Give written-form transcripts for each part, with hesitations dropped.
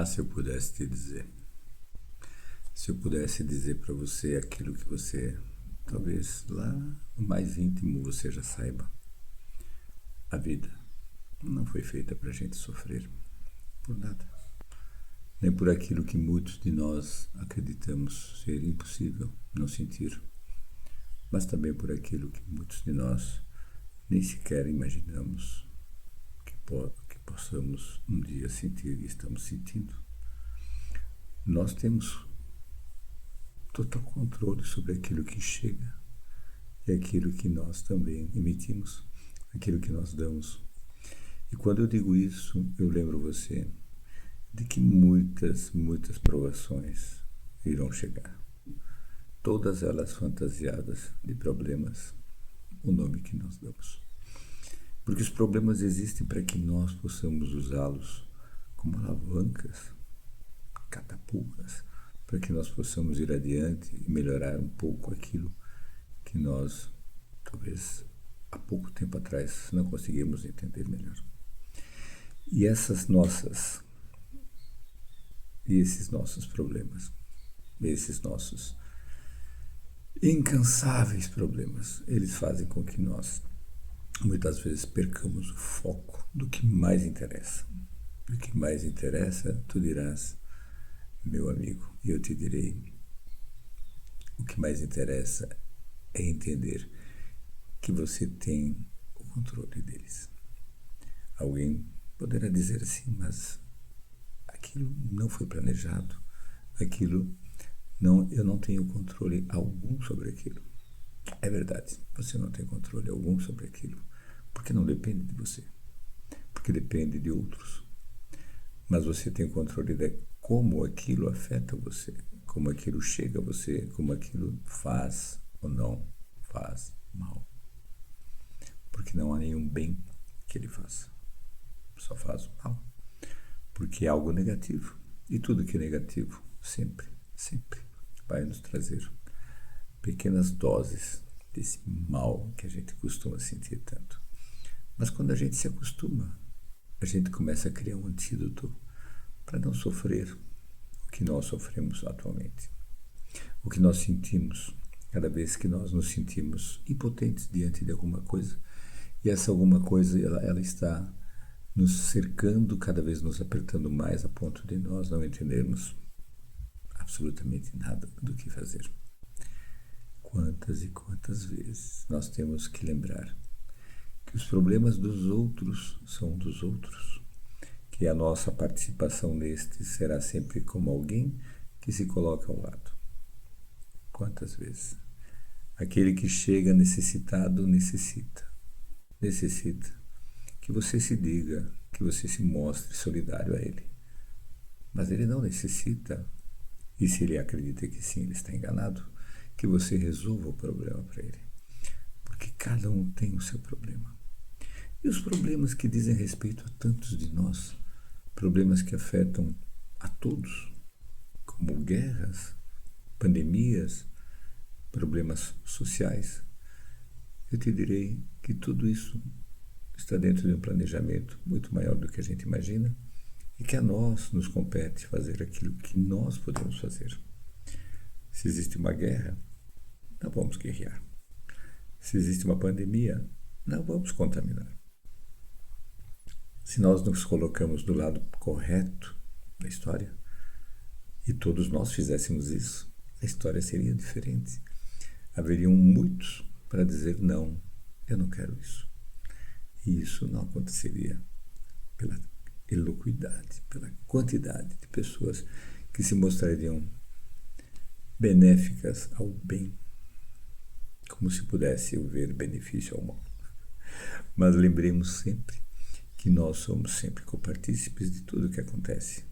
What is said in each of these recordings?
Se eu pudesse te dizer, se eu pudesse dizer para você aquilo que você, talvez lá no mais íntimo você já saiba, a vida não foi feita para a gente sofrer por nada, nem por aquilo que muitos de nós acreditamos ser impossível não sentir, mas também por aquilo que muitos de nós nem sequer imaginamos que possamos um dia sentir e estamos sentindo. Nós temos total controle sobre aquilo que chega e aquilo que nós também emitimos, aquilo que nós damos. E quando eu digo isso, eu lembro você de que muitas provações irão chegar. Todas elas fantasiadas de problemas, o nome que nós damos. Porque os problemas existem para que nós possamos usá-los como alavancas, catapultas, para que nós possamos ir adiante e melhorar um pouco aquilo que nós, talvez, há pouco tempo atrás não conseguimos entender melhor. E esses nossos problemas, esses nossos incansáveis problemas, eles fazem com que nós, muitas vezes, percamos o foco do que mais interessa. O que mais interessa, tu dirás, meu amigo, e eu te direi, o que mais interessa é entender que você tem o controle deles. Alguém poderá dizer assim, mas aquilo não foi planejado, aquilo não, eu não tenho controle algum sobre aquilo. É verdade, você não tem controle algum sobre aquilo, porque não depende de você, porque depende de outros. Mas você tem controle de como aquilo afeta você, como aquilo chega a você, como aquilo faz ou não faz mal. Porque não há nenhum bem que ele faça, só faz o mal. Porque é algo negativo. E tudo que é negativo, sempre vai nos trazer pequenas doses desse mal que a gente costuma sentir tanto. Mas quando a gente se acostuma, a gente começa a criar um antídoto para não sofrer o que nós sofremos atualmente. O que nós sentimos cada vez que nós nos sentimos impotentes diante de alguma coisa. E essa alguma coisa, ela está nos cercando, cada vez nos apertando mais, a ponto de nós não entendermos absolutamente nada do que fazer. Quantas e quantas vezes nós temos que lembrar que os problemas dos outros são dos outros, que a nossa participação nestes será sempre como alguém que se coloca ao lado. Quantas vezes? Aquele que chega necessitado necessita que você se diga, que você se mostre solidário a ele. Mas ele não necessita, e se ele acredita que sim, ele está enganado, que você resolva o problema para ele. Porque cada um tem o seu problema. E os problemas que dizem respeito a tantos de nós, problemas que afetam a todos, como guerras, pandemias, problemas sociais, eu te direi que tudo isso está dentro de um planejamento muito maior do que a gente imagina e que a nós nos compete fazer aquilo que nós podemos fazer. Se existe uma guerra, não vamos guerrear. Se existe uma pandemia, não vamos contaminar. Se nós nos colocamos do lado correto da história e todos nós fizéssemos isso, a história seria diferente. Haveriam muitos para dizer não, eu não quero isso. E isso não aconteceria pela eloquidade, pela quantidade de pessoas que se mostrariam benéficas ao bem, como se pudesse haver benefício ao mal. Mas lembremos sempre que nós somos sempre copartícipes de tudo o que acontece,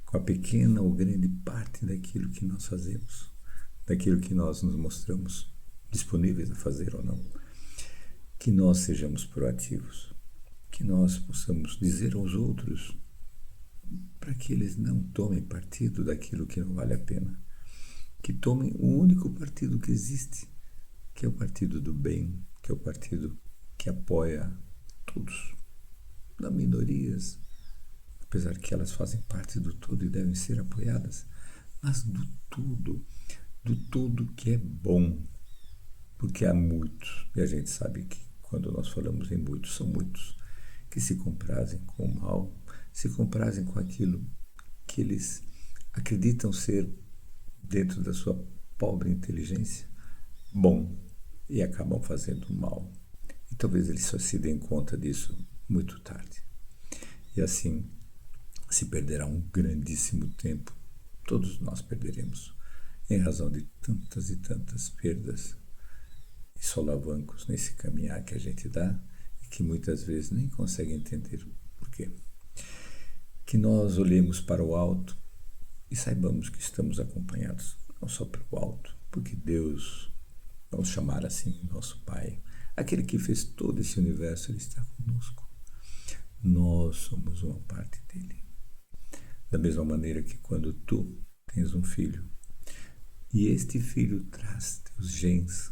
com a pequena ou grande parte daquilo que nós fazemos, daquilo que nós nos mostramos disponíveis a fazer ou não. Que nós sejamos proativos, que nós possamos dizer aos outros para que eles não tomem partido daquilo que não vale a pena, que tomem o único partido que existe, que é o partido do bem, que é o partido que apoia todos, não minorias, apesar que elas fazem parte do todo e devem ser apoiadas, mas do todo que é bom, porque há muitos, e a gente sabe que quando nós falamos em muitos, são muitos, que se comprazem com o mal, se comprazem com aquilo que eles acreditam ser, dentro da sua pobre inteligência, bom, e acabam fazendo mal. E talvez eles só se deem conta disso muito tarde. E assim se perderá um grandíssimo tempo. Todos nós perderemos, em razão de tantas e tantas perdas e solavancos nesse caminhar que a gente dá e que muitas vezes nem consegue entender por quê. Que nós olhemos para o alto e saibamos que estamos acompanhados, não só pelo alto, porque Deus, vamos chamar assim, nosso Pai, aquele que fez todo esse universo, Ele está conosco. Nós somos uma parte dele. Da mesma maneira que quando tu tens um filho, e este filho traz teus genes,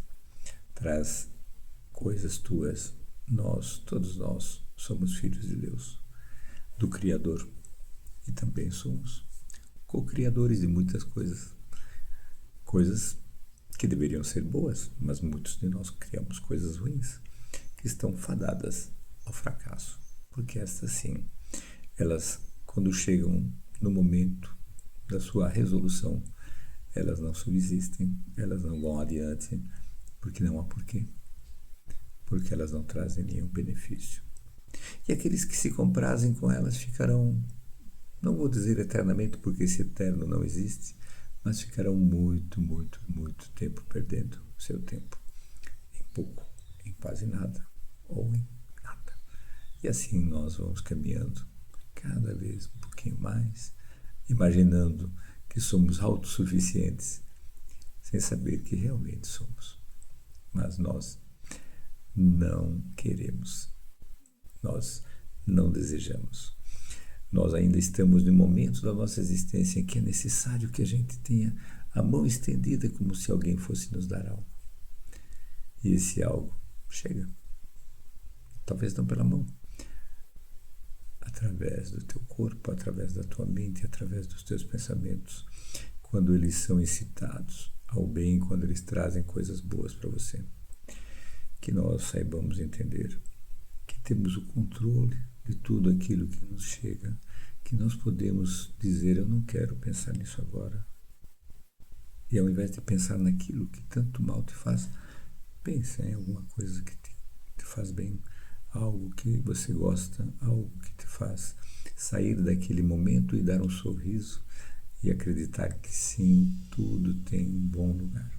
traz coisas tuas, todos nós, somos filhos de Deus, do Criador, e também somos co-criadores de muitas coisas, coisas que deveriam ser boas, mas muitos de nós criamos coisas ruins, que estão fadadas ao fracasso, porque estas sim, elas quando chegam no momento da sua resolução, elas não subsistem, elas não vão adiante, porque não há porquê, porque elas não trazem nenhum benefício. E aqueles que se comprazem com elas ficarão, não vou dizer eternamente, porque esse eterno não existe, mas ficarão muito, muito, muito tempo perdendo seu tempo, em pouco, em quase nada, ou em nada. E assim nós vamos caminhando, cada vez um pouquinho mais, imaginando que somos autossuficientes, sem saber que realmente somos. Mas nós não queremos, nós não desejamos. Nós ainda estamos no momento da nossa existência em que é necessário que a gente tenha a mão estendida como se alguém fosse nos dar algo. E esse algo chega, talvez não pela mão, através do teu corpo, através da tua mente, através dos teus pensamentos, quando eles são incitados ao bem, quando eles trazem coisas boas para você. Que nós saibamos entender que temos o controle de tudo aquilo que nos chega, que nós podemos dizer, eu não quero pensar nisso agora. E ao invés de pensar naquilo que tanto mal te faz, pensa em alguma coisa que te faz bem, algo que você gosta, algo que te faz sair daquele momento e dar um sorriso e acreditar que sim, tudo tem um bom lugar.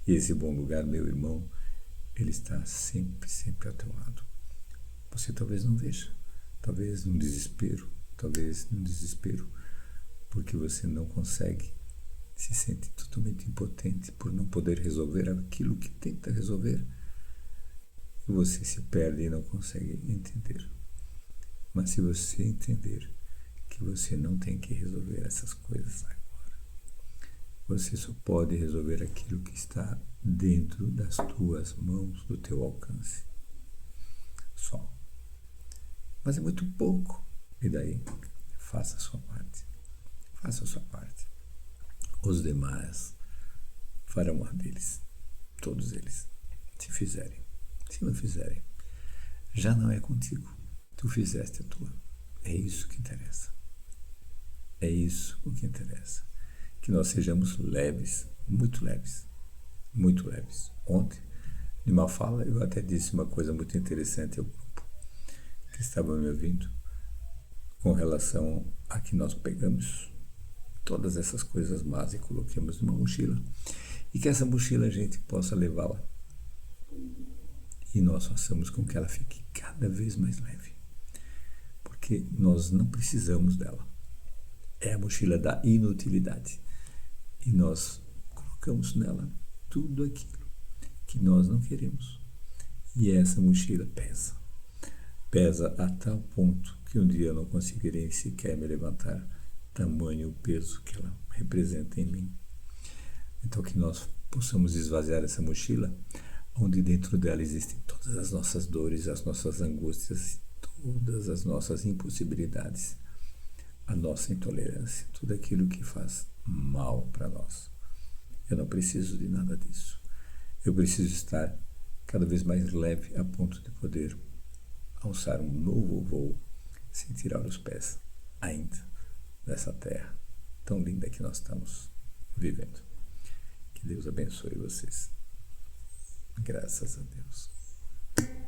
E esse bom lugar, meu irmão, ele está sempre, sempre ao teu lado. Você talvez não veja, talvez num desespero, porque você não consegue, se sente totalmente impotente por não poder resolver aquilo que tenta resolver, e você se perde e não consegue entender. Mas se você entender que você não tem que resolver essas coisas agora, você só pode resolver aquilo que está dentro das tuas mãos, do teu alcance. Só. Mas é muito pouco. E daí, faça a sua parte. Faça a sua parte. Os demais farão a deles. Todos eles. Se fizerem. Se não fizerem, já não é contigo. Tu fizeste a tua. É isso que interessa. É isso o que interessa. Que nós sejamos leves, muito leves. Muito leves. Ontem, de uma fala, eu até disse uma coisa muito interessante ao grupo que estava me ouvindo, com relação a que nós pegamos todas essas coisas más e coloquemos numa mochila, e que essa mochila a gente possa levá-la, e nós façamos com que ela fique cada vez mais leve, porque nós não precisamos dela. É a mochila da inutilidade, e nós colocamos nela tudo aquilo que nós não queremos, e essa mochila pesa a tal ponto que um dia eu não conseguirei sequer me levantar, tamanho o peso que ela representa em mim. Então que nós possamos esvaziar essa mochila, onde dentro dela existem todas as nossas dores, as nossas angústias, todas as nossas impossibilidades, a nossa intolerância, tudo aquilo que faz mal para nós. Eu não preciso de nada disso. Eu preciso estar cada vez mais leve a ponto de poder alçar um novo voo sem tirar os pés ainda dessa terra tão linda que nós estamos vivendo. Que Deus abençoe vocês. Graças a Deus.